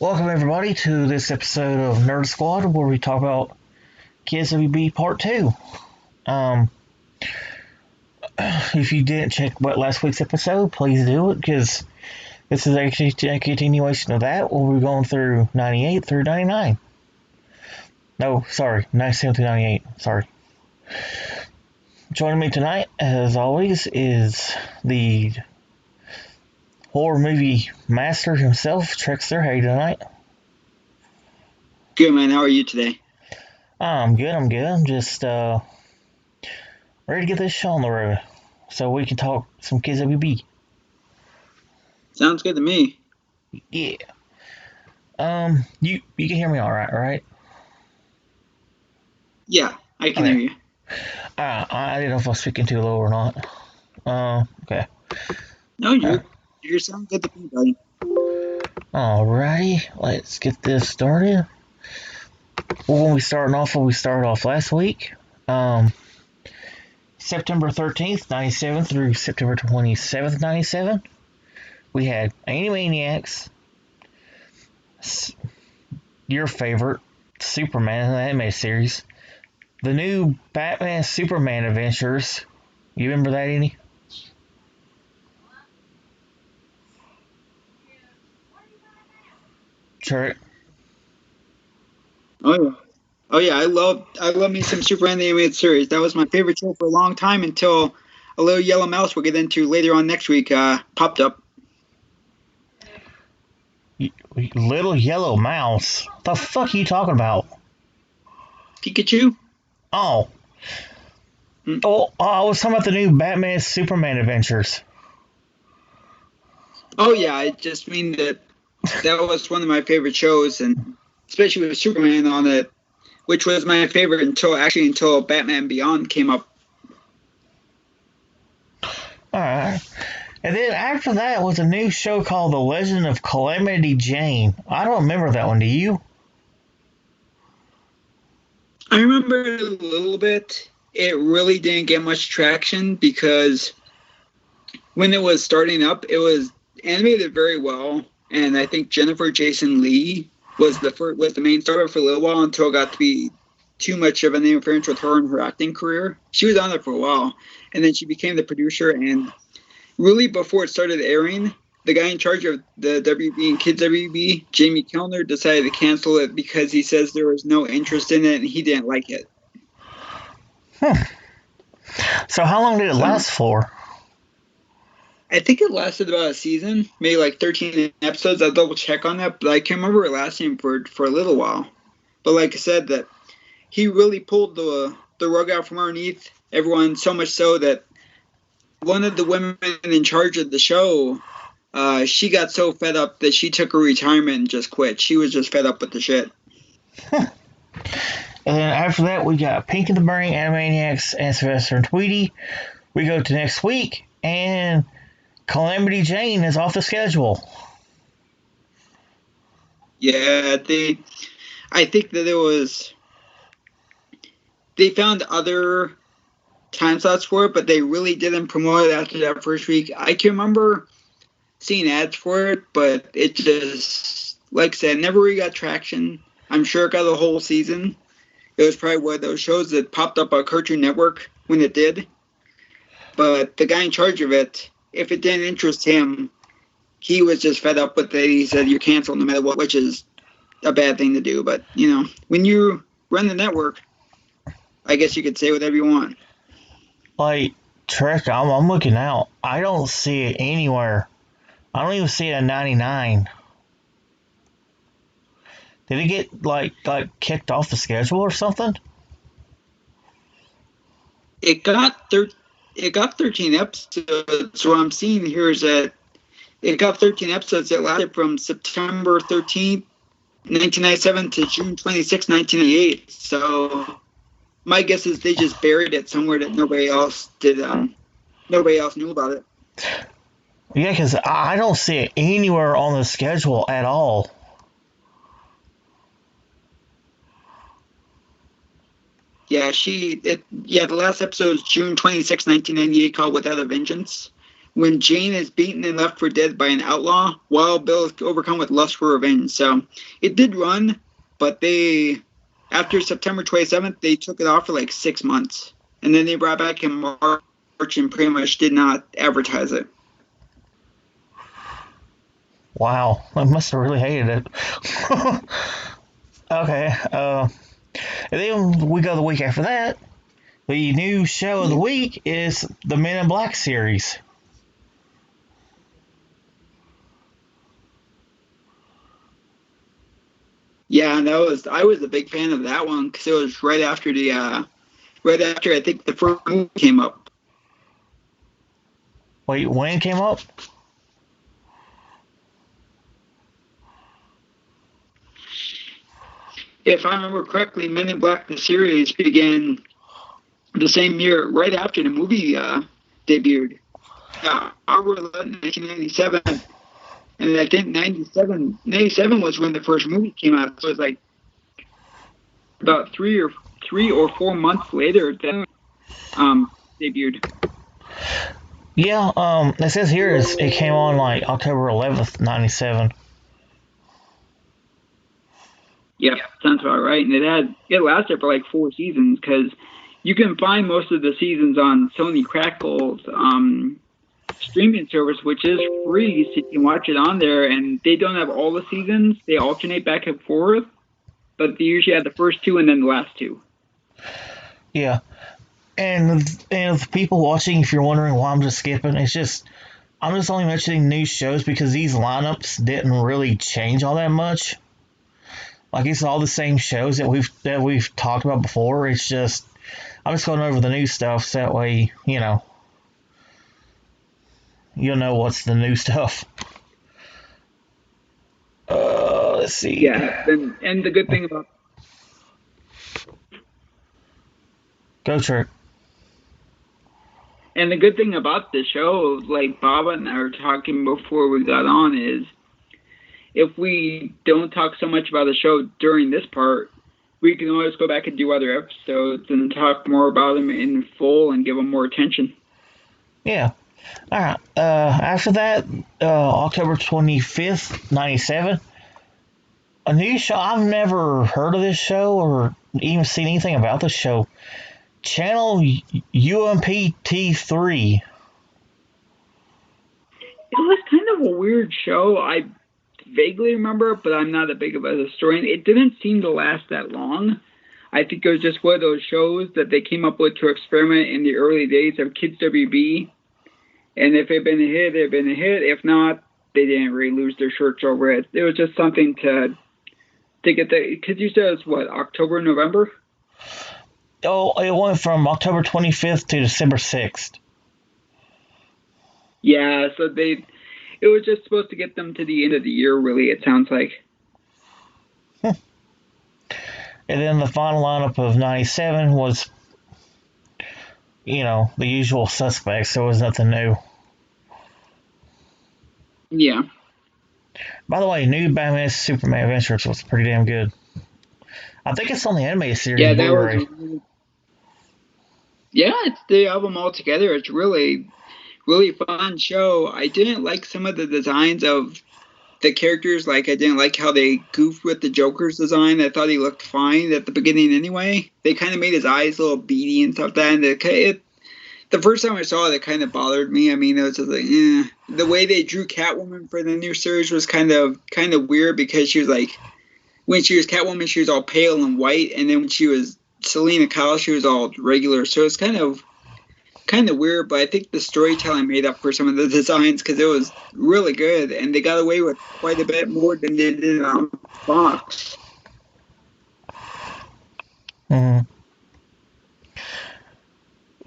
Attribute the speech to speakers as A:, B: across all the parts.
A: Welcome everybody to this episode of Nerd Squad where we talk about Kids WB Part 2. If you didn't check last week's episode, please do it because this is actually a continuation of that where we're going through 98 through 99. No, sorry, 97 through 98, sorry. Joining me tonight, as always, is the horror movie master himself, Trickster. How are you tonight?
B: Good, man. How are you today?
A: I'm good. I'm just ready to get this show on the road so we can talk some Kids WB.
B: Sounds good to me.
A: Yeah. You can hear me all right?
B: Yeah, I can hear you.
A: I didn't know if I was speaking too low or not. Okay.
B: No, you're sounding good to me, buddy.
A: Alrighty, let's get this started. Well, when we started off last week, September 13th, 97 through September 27th, 97, we had Animaniacs, your favorite, Superman, the animated series, the new Batman Superman Adventures. You remember that, any? Sure.
B: Oh yeah. I love me some Superman the animated series. That was my favorite show for a long time until a little yellow mouse we'll get into later on next week popped up.
A: Little yellow mouse? The fuck are you talking about?
B: Pikachu?
A: Oh. Oh, I was talking about the new Batman Superman Adventures.
B: Oh yeah, I just mean that was one of my favorite shows, and especially with Superman on it, which was my favorite until Batman Beyond came up.
A: Alright. And then after that was a new show called The Legend of Calamity Jane. I don't remember that one, do you?
B: I remember it a little bit. It really didn't get much traction because when it was starting up, it was animated very well, and I think Jennifer Jason Leigh was the main star for a little while until it got to be too much of an interference with her and her acting career. She was on there for a while, and then she became the producer. And really, before it started airing, the guy in charge of the WB and Kids WB, Jamie Kellner, decided to cancel it because he says there was no interest in it and he didn't like it.
A: So how long did it last for?
B: I think it lasted about a season, maybe like 13 episodes. I'll double check on that, but I can remember it lasting for a little while. But like I said, that he really pulled the rug out from underneath everyone, so much so that one of the women in charge of the show, she got so fed up that she took her retirement and just quit. She was just fed up with the shit.
A: And then after that, we got Pinky the Brain, Animaniacs, and Sylvester and Tweety. We go to next week, and Calamity Jane is off the schedule.
B: Yeah, I think that they found other time slots for it, but they really didn't promote it after that first week. I can remember seeing ads for it, but it just, like I said, never really got traction. I'm sure it got a whole season. It was probably one of those shows that popped up on Cartoon Network when it did. But the guy in charge of it, if it didn't interest him, he was just fed up with it. He said, "You're canceled no matter what," which is a bad thing to do. But, when you run the network, I guess you could say whatever you want.
A: Like, Trek, I'm looking out. I don't see it anywhere. I don't even see it at 99. Did it get, like kicked off the schedule or something?
B: It got 13 episodes. What I'm seeing here is that it got 13 episodes that lasted from September 13th, 1997 to June 26, 1998. So my guess is they just buried it somewhere that nobody else did. Nobody else knew about it.
A: Yeah, because I don't see it anywhere on the schedule at all.
B: Yeah, the last episode is June 26, 1998, called Without a Vengeance. when Jane is beaten and left for dead by an outlaw, Wild Bill is overcome with lust for revenge. So it did run, but after September 27th, they took it off for like 6 months. And then they brought back in March and pretty much did not advertise it.
A: Wow, I must have really hated it. Okay, and then we go the week after that. The new show of the week is the Men in Black series.
B: Yeah, and I was a big fan of that one because it was right after I think the first movie came up.
A: Wait, when it came up?
B: If I remember correctly, Men in Black the series began the same year, right after the movie debuted. October 11, 1997. And I think 97 was when the first movie came out. So it was like about 3 or 4 months later that debuted.
A: Yeah, it says here it came on like October 11th, 97.
B: Yeah, sounds about right. And it lasted for like 4 seasons because you can find most of the seasons on Sony Crackle's streaming service, which is free, so you can watch it on there. And they don't have all the seasons; they alternate back and forth, but they usually have the first 2 and then the last 2.
A: Yeah, and the people watching, if you're wondering why I'm just skipping, I'm just only mentioning new shows because these lineups didn't really change all that much. Like, it's all the same shows that we've talked about before. It's just I'm just going over the new stuff so that way you'll know what's the new stuff. Let's see.
B: Yeah, and the good thing about
A: Go Trick.
B: And the good thing about the show, like Bob and I were talking before we got on, is if we don't talk so much about the show during this part, we can always go back and do other episodes and talk more about them in full and give them more attention.
A: Yeah. All right. After that, October 25th, 97, a new show. I've never heard of this show or even seen anything about this show. Channel UMPT3.
B: It was kind of a weird show. I vaguely remember it, but I'm not a big of a historian. It didn't seem to last that long. I think it was just one of those shows that they came up with to experiment in the early days of Kids WB. And if it had been a hit, it had been a hit. If not, they didn't really lose their shirts over it. It was just something to get the, because you said it's what, October, November?
A: Oh, it went from October 25th to December 6th.
B: Yeah, so it was just supposed to get them to the end of the year, really, it sounds like.
A: And then the final lineup of 97 was, the usual suspects. So it was nothing new.
B: Yeah.
A: By the way, new Batman Superman Adventures was pretty damn good. I think it's on the animated series.
B: Yeah, that was. Yeah, it's the album all together. It's really, really fun show. I didn't like some of the designs of the characters. Like, I didn't like how they goofed with the Joker's design. I thought he looked fine at the beginning anyway. They kind of made his eyes a little beady and stuff like that. And the first time I saw it, it kind of bothered me. I mean, it was just like, The way they drew Catwoman for the new series was kind of weird because she was like, when she was Catwoman, she was all pale and white, and then when she was Selena Kyle, she was all regular. So it's kind of weird, but I think the storytelling made up for some of the designs because it was really good, and they got away with quite a bit more than they did on Fox.
A: Mm-hmm.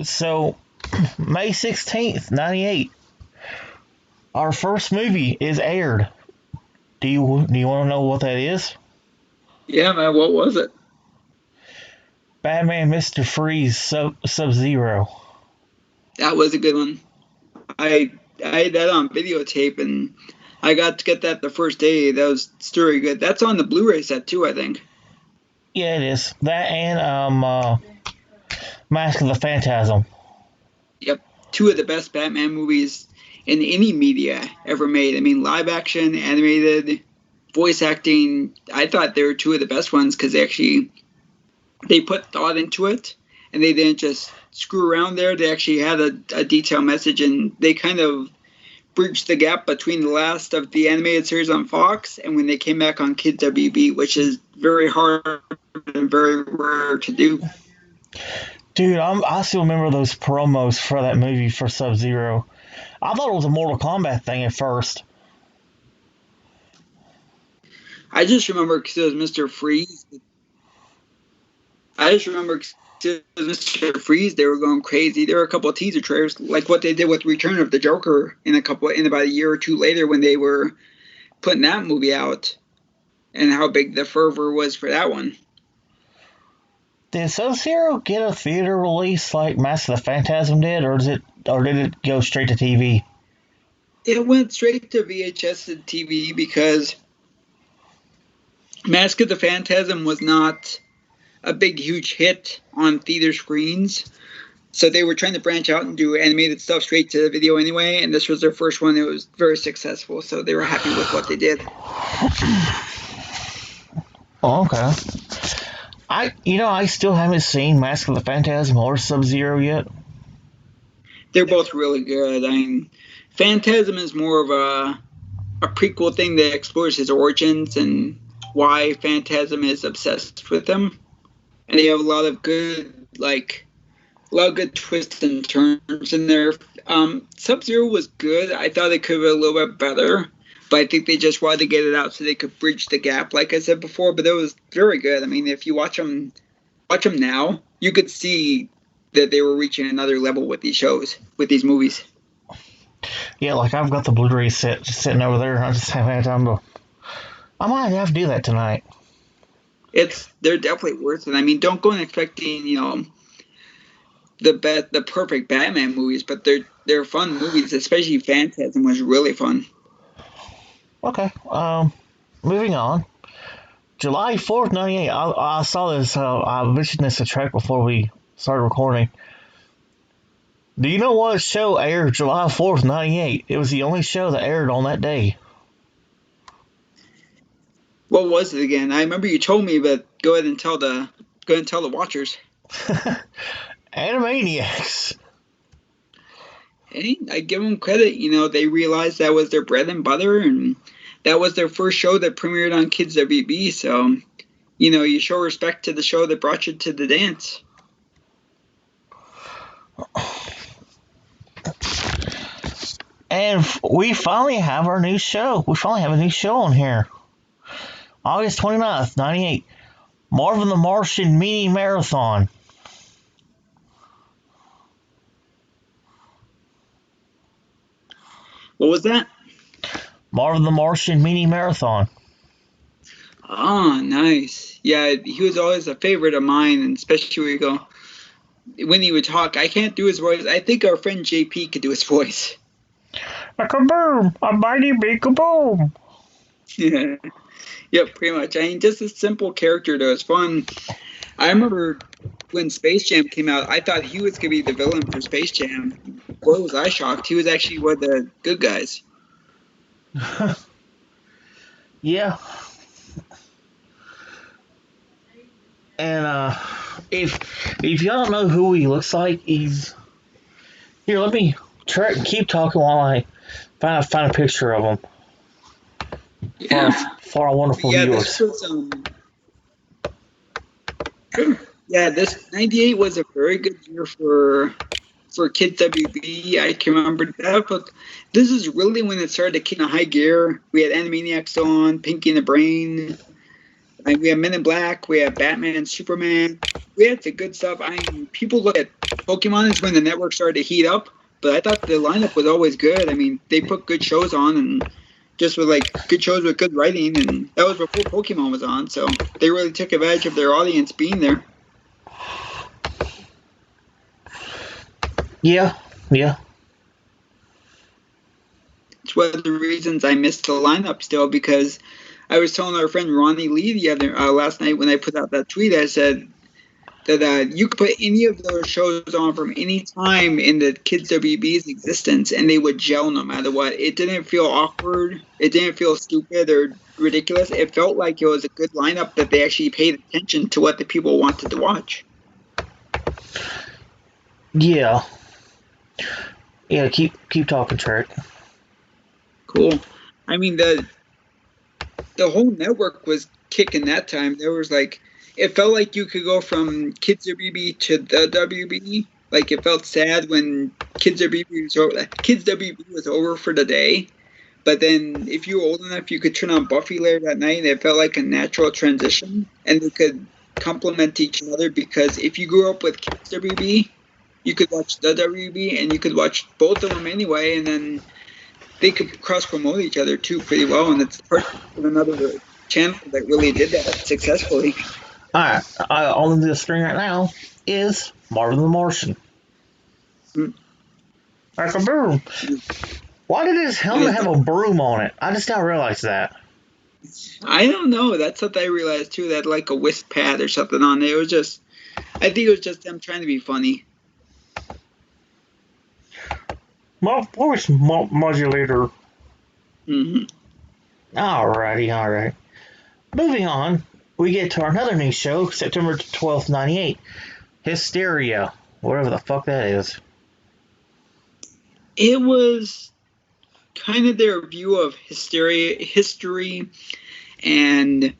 A: So, May 16th, 98, our first movie is aired. Do you want to know what that is?
B: Yeah, man, what was it?
A: Batman Mr. Freeze Sub-Zero.
B: That was a good one. I had that on videotape, and I got to get that the first day. That was very good. That's on the Blu-ray set, too, I think.
A: Yeah, it is. That and Mask of the Phantasm.
B: Yep. 2 of the best Batman movies in any media ever made. I mean, live action, animated, voice acting. I thought they were two of the best ones because they put thought into it, and they didn't just screw around there. They actually had a detailed message, and they kind of bridged the gap between the last of the animated series on Fox and when they came back on Kids WB, which is very hard and very rare to do.
A: Dude, I still remember those promos for that movie for Sub-Zero. I thought it was a Mortal Kombat thing at first.
B: I just remember because it was Mr. Freeze. Mr. Freeze, they were going crazy. There were a couple of teaser trailers, like what they did with Return of the Joker in about a year or two later when they were putting that movie out, and how big the fervor was for that one.
A: Did Sub-Zero get a theater release like Mask of the Phantasm did, or did it go straight to TV?
B: It went straight to VHS and TV because Mask of the Phantasm was not a big, huge hit on theater screens. So they were trying to branch out and do animated stuff straight to video anyway, and this was their first one. It was very successful, so they were happy with what they did.
A: Oh, okay. I still haven't seen Mask of the Phantasm or Sub-Zero yet.
B: They're both really good. I mean, Phantasm is more of a prequel thing that explores his origins and why Phantasm is obsessed with him. And they have a lot of good twists and turns in there. Sub-Zero was good. I thought it could have been a little bit better, but I think they just wanted to get it out so they could bridge the gap, like I said before. But it was very good. I mean, if you watch them now, you could see that they were reaching another level with these shows, with these movies.
A: Yeah, like I've got the Blu-ray set just sitting over there. I just haven't had time to. I might have to do that tonight.
B: They're definitely worth it. I mean, don't go in expecting the perfect Batman movies, but they're fun movies. Especially Phantasm was really fun.
A: Okay. Moving on. July 4th, 98. I saw this. I mentioned this a track before we started recording. Do you know what show aired July 4th, 98? It was the only show that aired on that day.
B: What was it again? I remember you told me, but go ahead and tell the watchers.
A: Animaniacs.
B: Hey, I give them credit. They realized that was their bread and butter, and that was their first show that premiered on Kids WB. So, you show respect to the show that brought you to the dance.
A: And we finally have our new show. We finally have a new show on here. August 29th, 98. Marvin the Martian Mini Marathon.
B: What was that?
A: Marvin the Martian Mini Marathon.
B: Oh, nice. Yeah, he was always a favorite of mine, and especially when he would talk. I can't do his voice. I think our friend JP could do his voice.
A: A kaboom! A mighty big kaboom!
B: Yeah. Yep, pretty much. I mean, just a simple character that was fun. I remember when Space Jam came out, I thought he was going to be the villain for Space Jam. Boy, was I shocked. He was actually one of the good guys.
A: Yeah. And if y'all don't know who he looks like, he's here. Let me keep talking while I find a picture of him.
B: Yeah.
A: For our wonderful viewers.
B: This 98 was a very good year for Kids WB. I can remember that, but this is really when it started to kick in high gear. We had Animaniacs on, Pinky and the Brain. We had Men in Black. We had Batman, Superman. We had the good stuff. I mean, people look at Pokemon as when the network started to heat up, but I thought the lineup was always good. I mean, they put good shows on, and just with good shows with good writing, and that was before Pokemon was on, so they really took advantage of their audience being there.
A: Yeah.
B: It's one of the reasons I missed the lineup still, because I was telling our friend Ronnie Lee last night when I put out that tweet, I said that you could put any of those shows on from any time in the Kids WB's existence, and they would gel no matter what. It didn't feel awkward. It didn't feel stupid or ridiculous. It felt like it was a good lineup that they actually paid attention to what the people wanted to watch.
A: Yeah. Yeah, keep talking, Trent.
B: Cool. I mean, the whole network was kicking that time. There was like, it felt like you could go from Kids WB to the WB. Like, it felt sad when Kids WB was over. Kids WB was over for the day, but then if you were old enough, you could turn on Buffy later that night, and it felt like a natural transition, and they could complement each other, because if you grew up with Kids WB, you could watch the WB, and you could watch both of them anyway, and then they could cross-promote each other too pretty well, and it's part of another channel that really did that successfully.
A: Alright, on the screen right now is Marvin the Martian. Like a broom. Why did his helmet have a broom on it? I just now realized that.
B: I don't know. That's what I realized too. That like a wisp pad or something on it. It was just, I think it was just them trying to be funny.
A: Voice modulator.
B: Mm-hmm.
A: Alright. Moving on, we get to another new show, September 12th, 98. Hysteria. Whatever the fuck that is.
B: It was kind of their view of history, and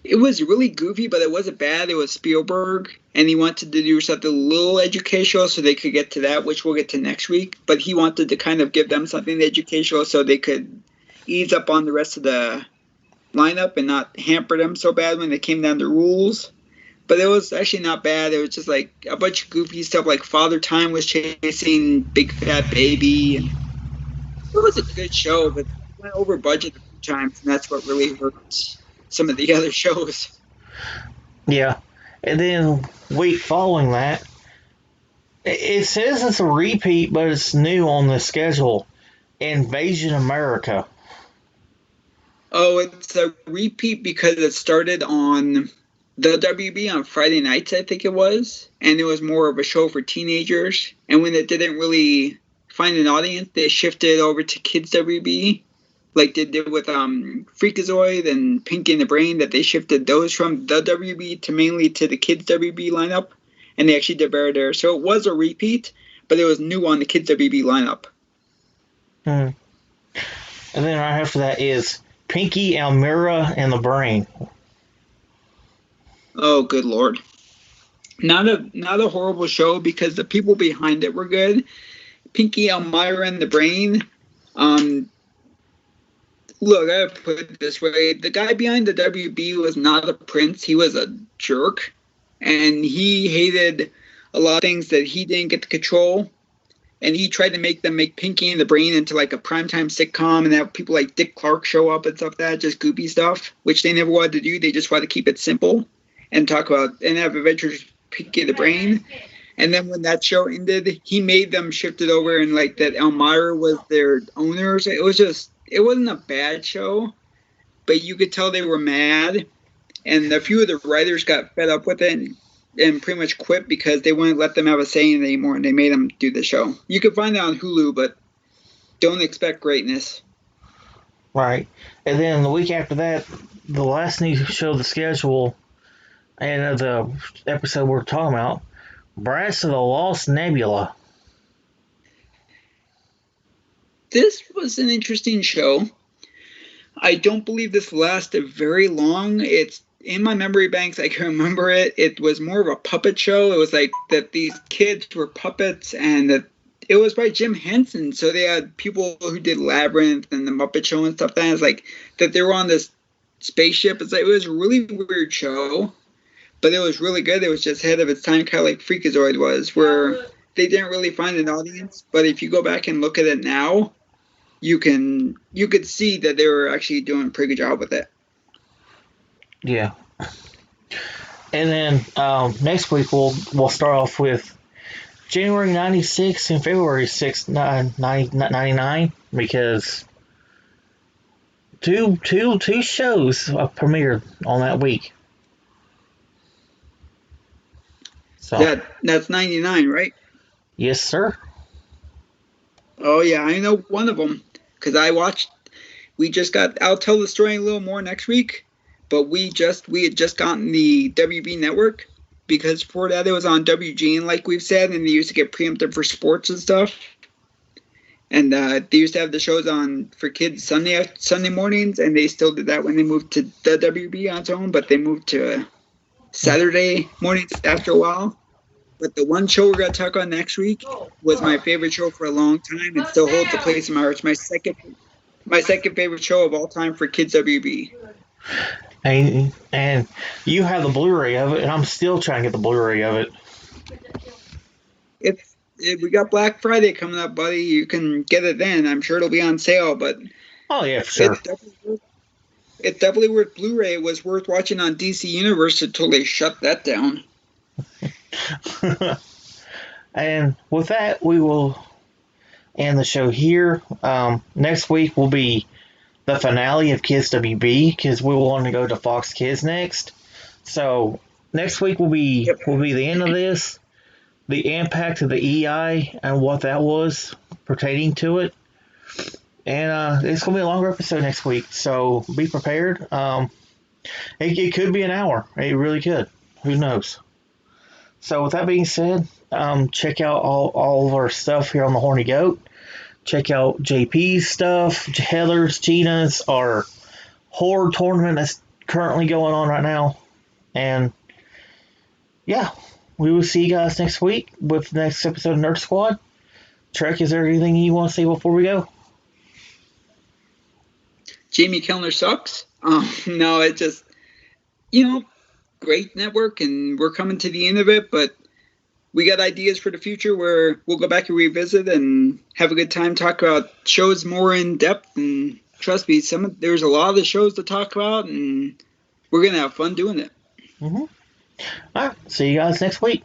B: it was really goofy, but it wasn't bad. It was Spielberg, and he wanted to do something a little educational so they could get to that, which we'll get to next week. But he wanted to kind of give them something educational so they could ease up on the rest of the lineup and not hamper them so bad when they came down to rules. But it was actually not bad. It was just like a bunch of goofy stuff, like Father Time was chasing Big Fat Baby. And it was a good show, but it went over budget a few times, and that's what really hurt some of the other shows.
A: Yeah. And then week following that, it says it's a repeat, but it's new on the schedule. Invasion America.
B: Oh, it's a repeat because it started on the WB on Friday nights, I think it was. And it was more of a show for teenagers. And when it didn't really find an audience, they shifted over to Kids WB. Like they did with Freakazoid and Pinky and the Brain, that they shifted those from the WB to mainly to the Kids WB lineup. And they actually did better there. So it was a repeat, but it was new on the Kids WB lineup.
A: And then right after that is Pinky, Elmira, and the Brain.
B: Oh, good lord! Not a horrible show, because the people behind it were good. Pinky, Elmira, and the Brain. Look, I put it this way: the guy behind the WB was not a prince. He was a jerk, and he hated a lot of things that he didn't get to control. And he tried to make Pinky and the Brain into like a primetime sitcom and have people like Dick Clark show up and stuff like that, just goofy stuff, which they never wanted to do. They just wanted to keep it simple and talk about and have adventures Pinky and the Brain. And then when that show ended, he made them shift it over, and like that Elmira was their owner. So it wasn't a bad show, but you could tell they were mad. And a few of the writers got fed up with it and pretty much quit because they wouldn't let them have a say in it anymore, and they made them do the show. You can find it on Hulu, but don't expect greatness.
A: Right. And then the week after that, the last new show of the schedule and the episode we're talking about, Brass of the Lost Nebula.
B: This was an interesting show. I don't believe this lasted very long. It's in my memory banks. I can remember it. It was more of a puppet show. It was like that these kids were puppets, and that it was by Jim Henson. So they had people who did Labyrinth and the Muppet Show and stuff. That it's like that they were on this spaceship. It's like it was a really weird show, but it was really good. It was just ahead of its time, kind of like Freakazoid was, where they didn't really find an audience. But if you go back and look at it now, you could see that they were actually doing a pretty good job with it.
A: Yeah. And then next week we'll start off with January 96 and February 6, 99, because two shows premiered on that week. So
B: That's 99, right?
A: yes, sir.
B: Oh yeah, I know one of them because I watched. We just got. I'll tell the story a little more next week, but we had just gotten the WB network because before that it was on WGN, like we've said, and they used to get preempted for sports and stuff. And they used to have the shows on for kids Sunday mornings, and they still did that when they moved to the WB on its own, but they moved to Saturday mornings after a while. But the one show we're going to talk on next week was my favorite show for a long time and still holds a place in my heart. It's my second favorite show of all time for kids WB.
A: And you have the Blu-ray of it, and I'm still trying to get the Blu-ray of it.
B: If we got Black Friday coming up, buddy, you can get it then. I'm sure it'll be on sale, but
A: oh yeah, for sure.
B: It's definitely worth Blu-ray. It was worth watching on DC Universe until they shut that down.
A: And with that, we will end the show here. Next week will be the finale of Kids WB because we will want to go to Fox Kids next. So next week will be the end of this, the impact of the EI and what that was pertaining to it. And it's going to be a longer episode next week, so be prepared. It could be an hour. It really could. Who knows? So with that being said, check out all of our stuff here on the Horny Goat. Check out JP's stuff, Heather's, Gina's, our Horde tournament that's currently going on right now. And yeah, we will see you guys next week with the next episode of Nerd Squad. Trek, is there anything you want to say before we go?
B: Jamie Kellner sucks. No, it just, great network, and we're coming to the end of it, but we got ideas for the future where we'll go back and revisit and have a good time, talk about shows more in depth, and trust me, there's a lot of the shows to talk about, and we're going to have fun doing it.
A: Mm-hmm. All right, see you guys next week.